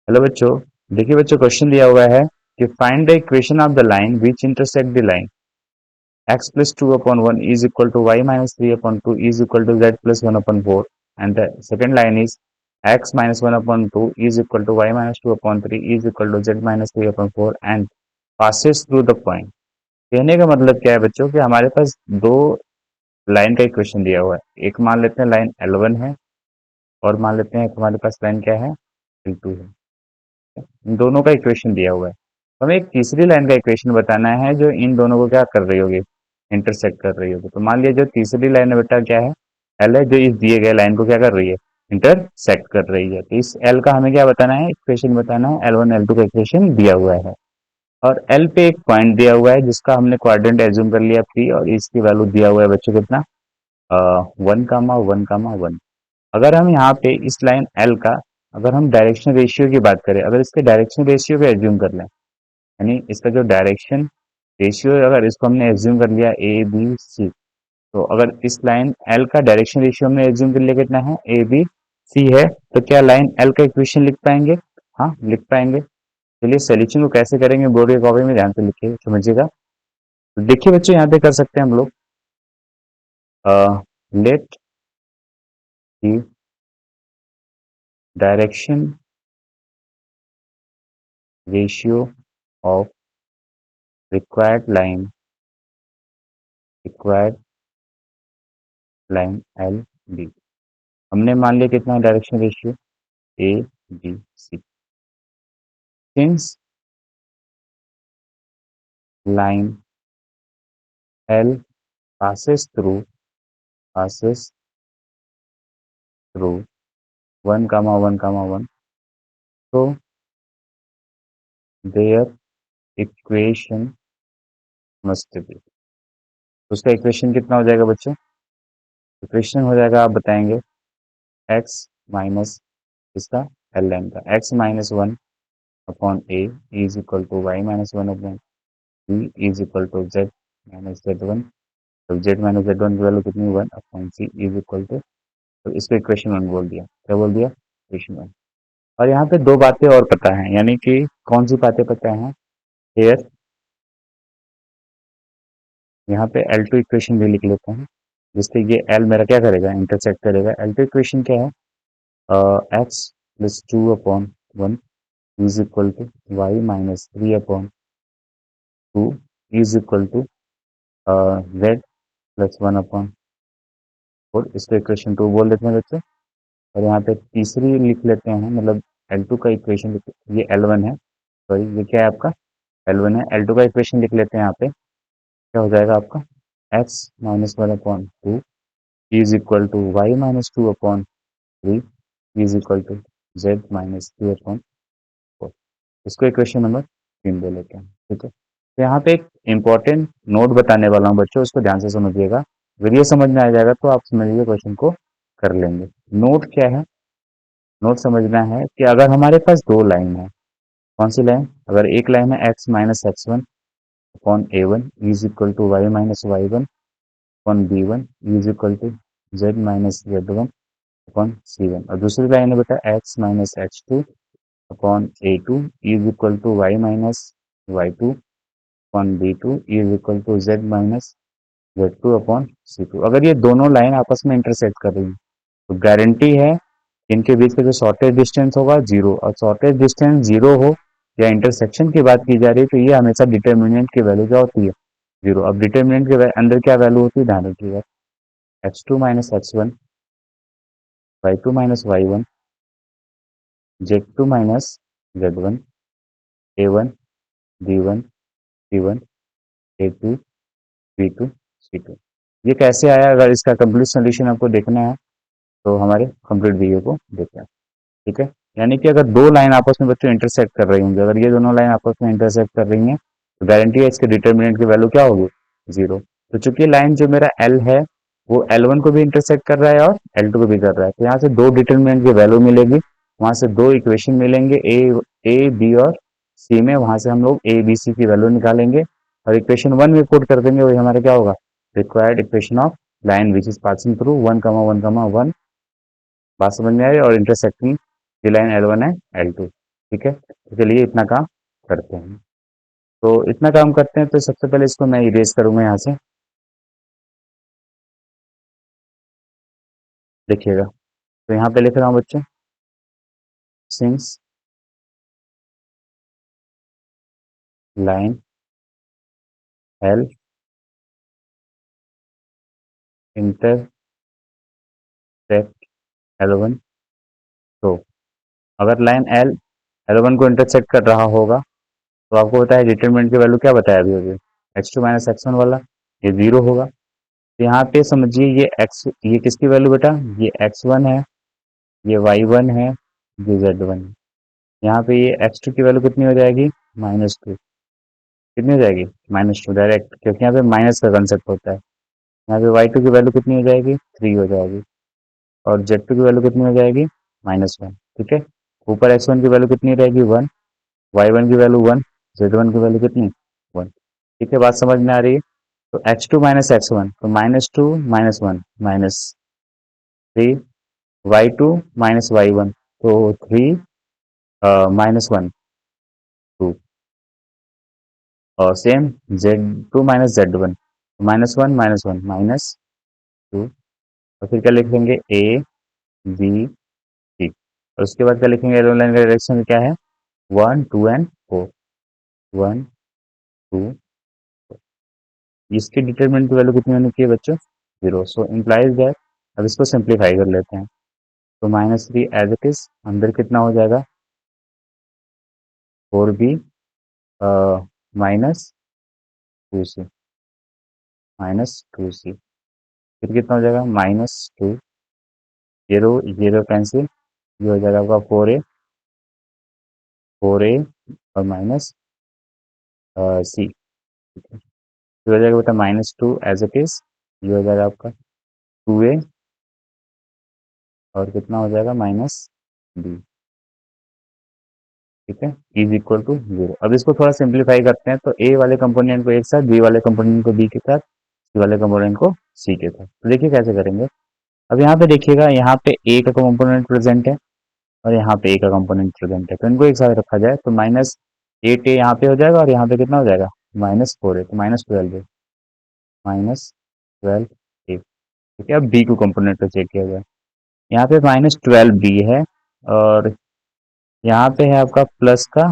Hello बच्चों, देखिए बच्चों क्वेश्चन दिया हुआ है कि find the equation of the line which intersect the line x plus 2 upon 1 is equal to y minus 3 upon 2 is equal to z plus 1 upon 4, and the second line is x minus 1 upon 2 is equal to y minus 2 upon 3 is equal to z minus 3 upon 4 and passes through the point। कहने का मतलब क्या है बच्चों कि हमारे पास दो line का इक्वेशन दिया हुआ है। एक मान लेते हैं लाइन L1 है और मान लेते हैं हमारे पास लाइन क्या है, L2 है। इन दोनों का इक्वेशन दिया हुआ है। तो हमें एक तीसरी लाइन का इक्वेशन बताना है जो इन दोनों को क्या कर रही होगी, इंटरसेक्ट कर रही होगी। तो मान लिया जो तीसरी लाइन है बेटा क्या है, एल है, जो इस दिए गए लाइन को क्या कर रही है, इंटरसेक्ट कर रही है। तो इस एल का हमें क्या बताना है, इक्वेशन बताना है। L1 L2 का इक्वेशन दिया हुआ है और एल पे एक पॉइंट दिया हुआ है जिसका हमने क्वाड्रेंट एज्यूम कर लिया थ्री, और इसकी वैल्यू दिया हुआ है बच्चों कितना, 1,1,1। अगर हम यहाँ पे इस लाइन एल का, अगर हम डायरेक्शन रेशियो की बात करें, अगर इसके डायरेक्शन रेशियो को एज्यूम कर लें, यानी इसका जो डायरेक्शन रेशियो है अगर इसको हमने एज्यूम कर लिया ए बी सी, तो अगर इस लाइन एल का डायरेक्शन रेशियो हमने एज्यूम कर लिया कितना है, ए बी सी है, तो क्या लाइन एल का इक्वेशन लिख पाएंगे? हाँ, लिख पाएंगे। चलिए सोल्यूशन को कैसे करेंगे बोर्ड की कॉपी में ध्यान से लिखिए, समझिएगा। तो देखिए बच्चों यहाँ पे कर सकते हैं हम लोग, let the direction ratio of required line L B. हमने मान लिया कितना direction ratio, A B C. Since line L passes through 1,1,1, so their equation must be। उसका इक्वेशन कितना हो जाएगा बच्चों? इक्वेशन हो जाएगा, आप बताएंगे, x माइनस इसका एल लाइन का x minus 1 upon A is equal to y minus 1 upon B is equal to z minus Z1। तो जेड माइनस Z1 की वैल्यू कितनी, 1 upon C is equal to, तो इसको इक्वेशन 1 बोल दिया। क्या बोल दिया? इक्वेशन 1। और यहाँ पे दो बातें और पता है, यानी कि कौन सी बातें पता है, हेयर यहाँ पे L2 इक्वेशन भी लिख लेते हैं, जिससे ये L मेरा क्या करेगा, इंटरसेक्ट करेगा। L2 इक्वेशन क्या है, x plus 2 upon 1 is equal to y minus 3 upon 2 is equal to z plus 1 upon 4। इसको इक्वेशन 2 बोल देते हैं बच्चों। और यहाँ पे तीसरी लिख लेते हैं, मतलब L2 का इक्वेशन, ये L1 है, सॉरी ये क्या है आपका, L1 है। L2 का इक्वेशन लिख लेते हैं यहाँ पे, क्या हो जाएगा आपका, x minus 1 upon 2 is equal to y minus 2 upon 3 is equal to z minus 3 upon 4। इसको इक्वेशन नंबर 3 दे लेते हैं, ठीक है। तो यहाँ पे एक इंपॉर्टेंट नोट बताने वाला हूँ बच्चों, उसको ध्यान से समझिएगा। अगर ये समझ में आ जाएगा तो आप समझिए क्वेश्चन को कर लेंगे। नोट क्या है, नोट समझना है कि अगर हमारे पास दो लाइन है, कौन सी लाइन, अगर एक लाइन है x minus x1 upon a1 is equal to y minus y1 upon b1 is equal to z minus z1 upon c1, और दूसरी लाइन है बेटा x minus x2 upon a2 is equal to y minus y2 upon b2 is equal to z minus z2 upon c2। अगर ये दोनों line आपस में intersect कर रही है तो गारंटी है इनके बीच का जो शॉर्टेज डिस्टेंस होगा जीरो, और शॉर्टेज डिस्टेंस जीरो हो या इंटरसेक्शन की बात की जा रही है तो ये हमेशा डिटर्मिनेंट की वैल्यू क्या होती है, जीरो। अब डिटर्मिनेंट के अंदर क्या वैल्यू होती है, ध्यान रखिएगा, x2 minus x1, y2 minus y1, z2 minus z1, a1 b1 c1 a2 b2 c2। ये कैसे आया, अगर इसका कंप्लीट सोल्यूशन आपको देखना है तो हमारे कंप्लीट वीडियो को देखें, ठीक है। यानी कि अगर दो लाइन आपस में बच्चों इंटरसेक्ट कर रही होंगी, अगर ये दोनों लाइन आपस में इंटरसेक्ट कर रही हैं तो गारंटी है इसके डिटर्मिनेंट की वैल्यू क्या होगी, जीरो। तो चूंकि लाइन जो मेरा L है वो L1 को भी इंटरसेक्ट कर रहा है और L2 को भी कर रहा है, तो यहाँ से दो डिटर्मिनेंट की वैल्यू मिलेगी, वहां से दो इक्वेशन मिलेंगे, ए बी और सी में, वहां से हम लोग ए बी सी की वैल्यू निकालेंगे और इक्वेशन 1 में पुट कर देंगे, वही हमारा क्या होगा, required equation of line which is passing through 1,1,1। बात समझ में आ रही है, और इंटरसेक्टिंग दी लाइन L1 है L2। ठीक है, तो चलिए इतना काम करते हैं। तो इतना काम करते हैं, तो सबसे पहले इसको मैं इरेज करूंगा यहाँ से। देखिएगा, तो यहाँ पे लिख रहा हूँ बच्चों, since line L intersect L1, तो अगर लाइन एल L1 को इंटरसेक्ट कर रहा होगा, तो आपको बताया डिटरमिनेंट की वैल्यू क्या बताया अभी अभी, x2 माइनस एक्स वन वाला, ये जीरो होगा। तो यहाँ पे समझिए ये किसकी वैल्यू बेटा, ये x1 है, ये y1 है, ये z1 है। यहाँ पे ये x2 की वैल्यू कितनी हो जाएगी, -2। कितनी हो जाएगी, -2 डायरेक्ट, क्योंकि यहाँ पे माइनस का कंसेप्ट होता है। यहाँ पे y2 की वैल्यू कितनी हो जाएगी, 3 हो जाएगी, और z2 की वैल्यू कितनी हो जाएगी, -1। ठीक है, ऊपर x1 की वैल्यू कितनी रहेगी, 1, y1 की वैल्यू 1, z1 की वैल्यू कितनी, 1। ठीक है, बात समझ में आ रही है। तो x2 माइनस x1, तो -2 -1 -3, y2 माइनस y1, तो 3 -1 2, और सेम z2 माइनस z1, -1 -1 -2, और फिर क्या लिखेंगे, a b c, और उसके बाद क्या लिखेंगे, एरो लाइन का डायरेक्शन क्या है, 1 2 एंड 4, 1 2, इसकी डिटरमिनेंट की वैल्यू कितनी होनी चाहिए बच्चों, 0। सो इम्प्लाइज दैट, अब इसको सिंप्लीफाई कर लेते हैं। तो -3 एज इट इज, अंदर कितना हो जाएगा, 4b -2c, -2c, फिर कितना हो जाएगा, -2, जीरो जीरो कैंसिल, ये हो जाएगा आपका 4a और -c, फिर हो जाएगा बेटा -2 एज इट इज, ये हो जाएगा आपका 2a, और कितना हो जाएगा, -b। ठीक है, इज इक्वल टू 0। अब इसको थोड़ा सिंप्लीफाई करते हैं, तो ए वाले कंपोनेंट को एक साथ, बी वाले कंपोनेंट को बी के साथ, सी वाले कंपोनेंट को सी के साथ। तो देखिए कैसे करेंगे। अब यहाँ पे देखिएगा, यहाँ पे ए का कंपोनेंट प्रेजेंट है, और यहाँ पे ए का कंपोनेंट प्रेजेंट है, तो इनको एक साथ रखा जाए, तो -8a यहाँ पे हो जाएगा, और यहाँ पे कितना हो जाएगा, -4a, तो -12a, -12a। ठीक है, अब बी को कंपोनेंट को चेक किया जाए। यहाँ पे -12b है, और यहाँ पे है आपका प्लस का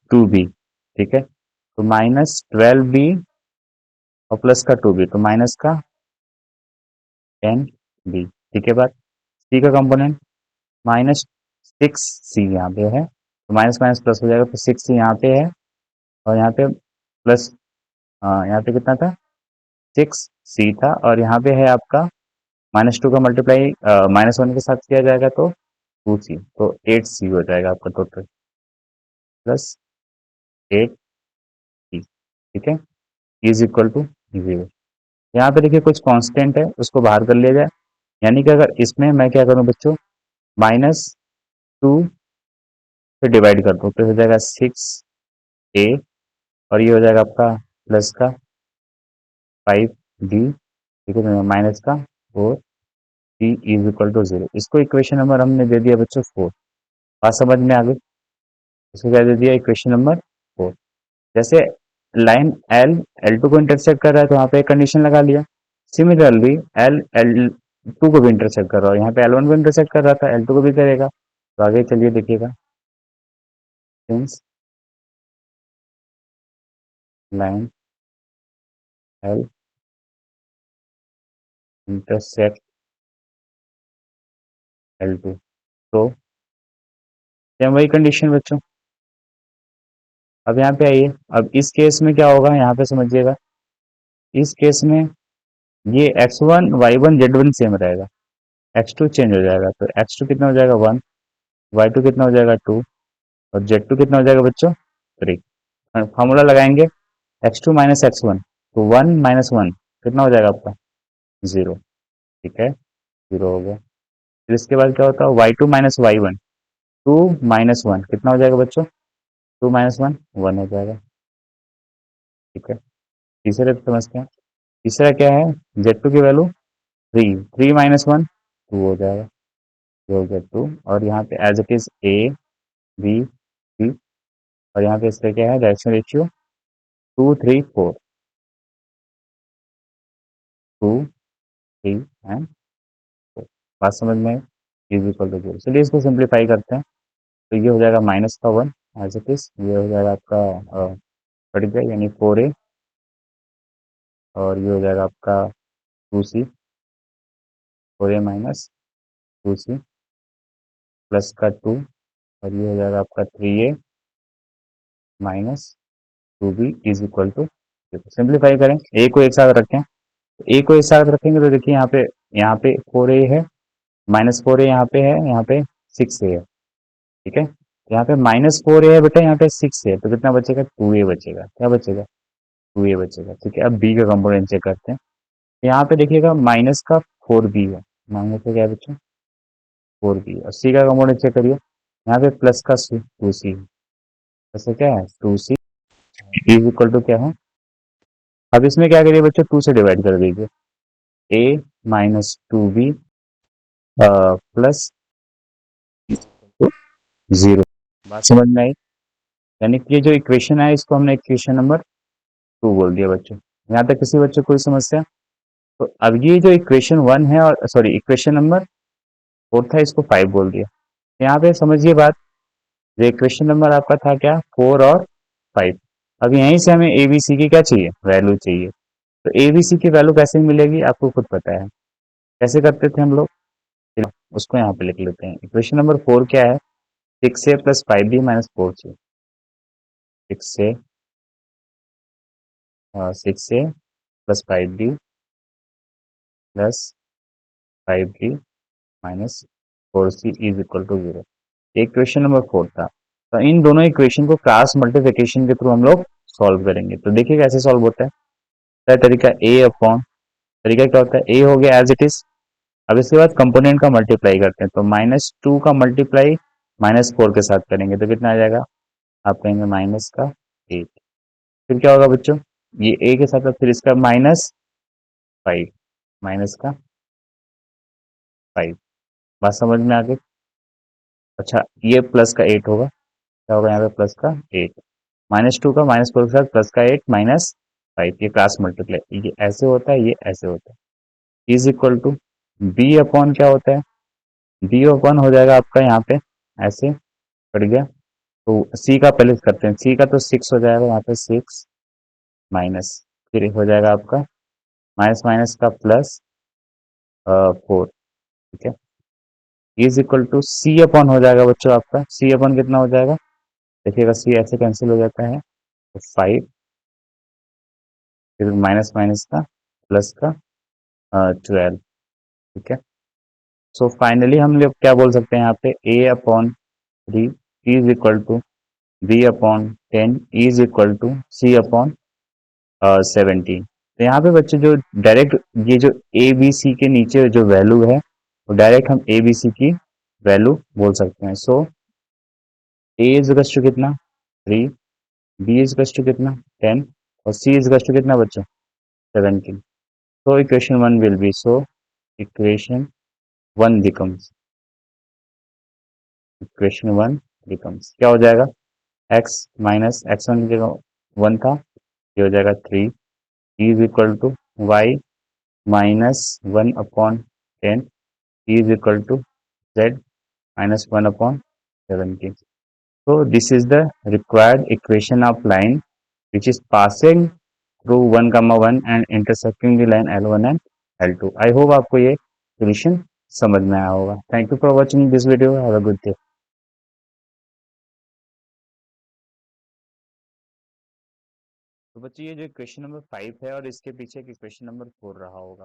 2b। ठीक है, तो -12b और प्लस का 2b, तो माइनस का 10b। ठीक है, बात सी का कंपोनेंट -6c यहाँ पे है, तो माइनस माइनस प्लस हो जाएगा, तो 6c यहाँ पे है, और यहाँ पे प्लस, यहाँ पे कितना था, 6c था, और यहाँ पे है आपका -2 का मल्टीप्लाई -1 के साथ किया जाएगा, तो 2c, तो 8c हो जाएगा आपका टोटल, प्लस 8c। ठीक है, इज इक्वल टू 0। यहाँ पे देखिए कुछ कांस्टेंट है, उसको बाहर कर लिया जाए, यानी कि अगर इसमें मैं क्या करूं बच्चों, -2 से डिवाइड कर दूं, तो हो जाएगा 6a, और ये हो जाएगा आपका प्लस का 5b। ठीक है, माइनस का 4c इज इक्वल टू 0। इसको इक्वेशन नंबर हमने दे दिया बच्चों 4। बात समझ में आ गई, इसको क्या दे दिया, इक्वेशन नंबर 4। जैसे लाइन L2 को इंटरसेक्ट कर रहा है, तो यहाँ पे एक कंडीशन लगा लिया। सिमिलरली L2 को भी इंटरसेक्ट कर रहा है, यहाँ पे L1 को इंटरसेक्ट कर रहा था, L2 को भी करेगा। तो आगे चलिए देखिएगा, since line L intersect L2, तो सेम वही कंडीशन बच्चों। अब यहाँ पे आइए, अब इस केस में क्या होगा, यहाँ पे समझिएगा, इस केस में ये x1 y1 z1 सेम रहेगा, x2 चेंज हो जाएगा, तो x2 कितना हो जाएगा, 1, y2 कितना हो जाएगा, 2, और z2 कितना हो जाएगा बच्चों, 3। फॉर्मूला लगाएंगे, x2 माइनस x1, तो 1 -1 कितना हो जाएगा आपका, 0। ठीक है, 0 हो गया। फिर इसके बाद क्या होता है, y2 माइनस y1, 2 -1 कितना हो जाएगा बच्चों, 2 -1 1 हो जाएगा। ठीक है, तीसरे पे समझते हैं। तीसरा क्या है, z2 की वैल्यू 3, 3 -1 2 हो जाएगा, 2 हो गया 2, और यहाँ पे as it is a B C, और यहाँ पे इसका क्या है डायरेक्शन रेशियो 2 3 4, 2 3 एंड 4। बात समझ में इज इक्वल टू 0। चलिए इसको सिंप्लीफाई करते हैं। तो ये हो जाएगा -1 एज इट इज, ये हो जाएगा आपका कट गया यानी 4a, और ये हो जाएगा आपका 2c, 4a minus 2c plus का 2, और ये हो जाएगा आपका 3a minus 2b is equal to. Simplify करें, ए को एक साथ रखें, ए को एक साथ रखेंगे तो देखिए यहाँ पे 4a है, -4a यहाँ पे है, यहाँ पे 6a है। ठीक है, यहाँ पे -4a है बेटा, यहाँ पे 6 है, तो कितना बचेगा 2a बचेगा। क्या बचेगा 2a बचेगा। ठीक है, अब b का कंपोनेंट चेक करते हैं। यहाँ पे देखिएगा माइनस का 4b है, माइनस का क्या बच्चों 4b, और c का कंपोनेंट चेक करिए, यहाँ पे प्लस का 2c है, ऐसे क्या है 2c इज इक्वल टू क्या है। अब इसमें क्या करिए बच्चों, 2 से डिवाइड कर दीजिए, a माइनस 2b प्लस 0। बात समझ में आई। यानी कि ये जो इक्वेशन है इसको हमने इक्वेशन नंबर 2 बोल दिया बच्चों। यहाँ तक किसी बच्चे को कोई समस्या। तो अब ये जो इक्वेशन 1 है, और सॉरी इक्वेशन नंबर 4 था, इसको 5 बोल दिया। यहाँ पे समझिए बात, जो इक्वेशन नंबर आपका था क्या 4 और 5। अब यहीं से हमें एबीसी की क्या चाहिए वैल्यू चाहिए। तो एबीसी की वैल्यू कैसे मिलेगी आपको खुद पता है, कैसे करते थे हम लोग। चलो, उसको यहाँ पे लिख लेते हैं। इक्वेशन नंबर 4 क्या है, 6a plus 5b minus 4c। 6a 6a plus 5b plus 5b minus 4c is equal to 0। Equation number 4 था। तो इन दोनों इक्वेशन को क्रॉस मल्टीप्लिकेशन के थ्रू हम लोग सॉल्व करेंगे। तो देखिए कैसे सॉल्व होता है। पहला तरीका ए अपॉन, तरीका क्या होता है, ए हो गया एज इट इज। अब इसके बाद कंपोनेंट का मल्टीप्लाई करते हैं, तो -2 का मल्टीप्लाई -4 के साथ करेंगे तो कितना आ जाएगा, आप कहेंगे माइनस का 8। फिर क्या होगा बच्चों, ये ए के साथ फिर इसका -5, माइनस का 5। बात समझ में आ गई। अच्छा, ये प्लस का 8 होगा, क्या होगा यहाँ पे प्लस का 8, -2 का -4 के साथ प्लस का 8 माइनस 5, ये क्रॉस मल्टीप्लाई, ये ऐसे होता है, ये ऐसे होता है। Is equal to B upon क्या होता है, बी अपॉन हो जाएगा आपका यहाँ पे ऐसे पड़ गया। तो सी का पहले करते हैं, सी का तो 6 हो जाएगा यहाँ पे 6 माइनस, फिर हो जाएगा आपका माइनस माइनस का प्लस 4। ठीक है, is equal to C upon हो जाएगा बच्चों आपका, सी अपॉन कितना हो जाएगा, देखिएगा सी ऐसे कैंसिल हो जाता है, तो 5, फिर माइनस माइनस का प्लस का 12। ठीक है, सो फाइनली हम लोग क्या बोल सकते हैं यहाँ पे, A upon 3 is equal to B upon 10 is equal to C upon 17। तो यहाँ पे बच्चे जो डायरेक्ट ये जो ए बी सी के नीचे जो वैल्यू है, वो डायरेक्ट हम ए बी सी की वैल्यू बोल सकते हैं। सो ए इज टू कितना 3, बी इज टू कितना 10, और सी इज टू कितना बच्चों 17। So equation 1 will be, so equation 1 becomes, equation 1 becomes क्या हो जाएगा, x माइनस x1 की जगह 1 था, ये हो जाएगा 3 is equal to y minus 1/10 is equal to z minus 1/17। So this is the required equation of line which is passing through 1 comma 1 and intersecting the line L1 and L2। I hope आपको ये solution समझ में आया होगा। Thank you for watching this video, have a good day. तो बच्चे ये जो क्वेश्चन नंबर 5 है और इसके पीछे की क्वेश्चन नंबर 4 रहा होगा।